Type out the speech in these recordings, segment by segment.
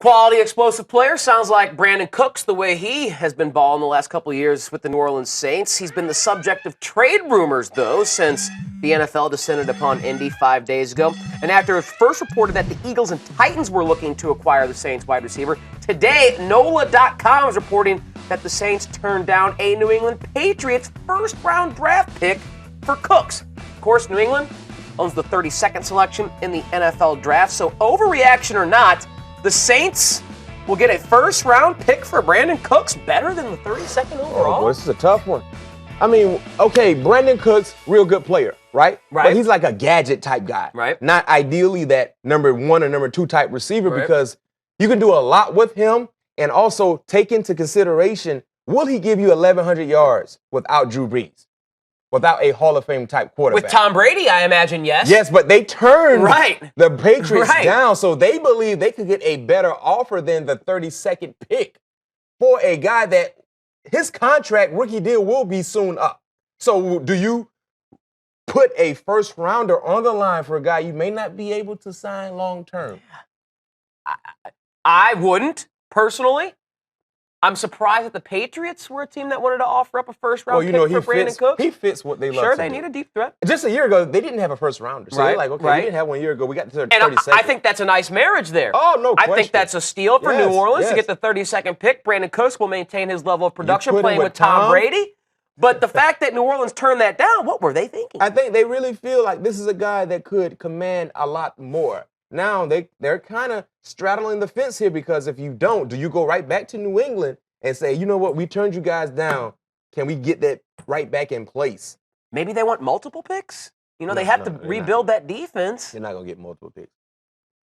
Quality explosive player. Sounds like Brandin Cooks, the way he has been balling the last couple of years with the New Orleans Saints. He's been the subject of trade rumors, though, since the NFL descended upon Indy 5 days ago. And after it first reported that the Eagles and Titans were looking to acquire the Saints wide receiver, today NOLA.com is reporting that the Saints turned down a New England Patriots first-round draft pick for Cooks. Of course, New England owns the 32nd selection in the NFL draft, so overreaction or not, the Saints will get a first-round pick for Brandin Cooks, better than the 32nd overall. Oh, boy, this is a tough one. I mean, okay, Brandin Cooks, real good player, right? Right. But he's like a gadget type guy. Right. Not ideally that number 1 or number 2 type receiver, Right. because you can do a lot with him, and also take into consideration, will he give you 1,100 yards without Drew Brees? Without a Hall of Fame type quarterback. With Tom Brady, I imagine, yes. Yes, but they turned Right. the Patriots Right. down, so they believe they could get a better offer than the 32nd pick for a guy that his contract rookie deal will be soon up. So do you put a first rounder on the line for a guy you may not be able to sign long term? I wouldn't, personally. I'm surprised that the Patriots were a team that wanted to offer up a first-round pick for Brandin Cooks. He fits what they love Sure, to they do. need a deep threat. Just a year ago, they didn't have a first rounder. So Right, they're like, okay, right. we didn't have one a year ago. We got to the And 32nd. I think that's a nice marriage there. Oh, no I question. think that's a steal for Yes, New Orleans to yes. get the 32nd pick. Brandin Cooks will maintain his level of production put him playing with with Tom Tom. Brady. But the fact that New Orleans turned that down, what were they thinking? I think they really feel like this is a guy that could command a lot more. Now they're kind of straddling the fence here, because if you don't, do you go right back to New England and say, you know what, we turned you guys down. Can we get that right back in place? Maybe they want multiple picks? You know, No, they have no, to they're rebuild that defense. They're not going to get multiple picks.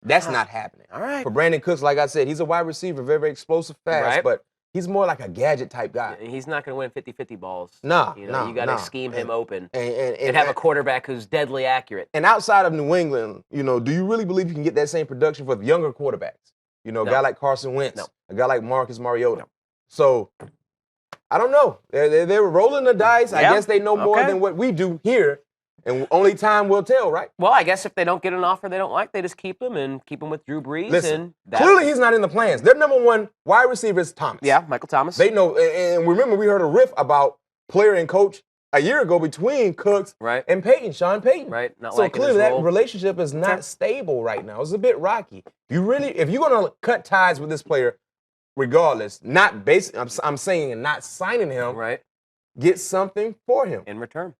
That's not happening. All right. For Brandin Cooks, like I said, he's a wide receiver, very, very explosive, fast, Right. but he's more like a gadget type guy. He's not going to win 50-50 balls. No, You know, no, you got to no. scheme him open And have a quarterback who's deadly accurate. And outside of New England, you know, do you really believe you can get that same production with younger quarterbacks? You know, a No. guy like Carson Wentz, No. a guy like Marcus Mariota. No. So, I don't know. They're rolling the dice. I Yeah. guess they know more Okay. than what we do here, and only time will tell, right? Well, I guess if they don't get an offer they don't like, they just keep him and keep him with Drew Brees. Listen, and clearly he's not in the plans. Their number 1 wide receiver is Thomas. Yeah, Michael Thomas. They know, and remember we heard a riff about player and coach a year ago between Cooks Right. and Peyton, Sean Payton. Right, not So liking clearly his that role. relationship is not stable right now. It's a bit rocky. If you're gonna cut ties with this player, regardless, not based, I'm saying not signing him, Right, get something for him. in return.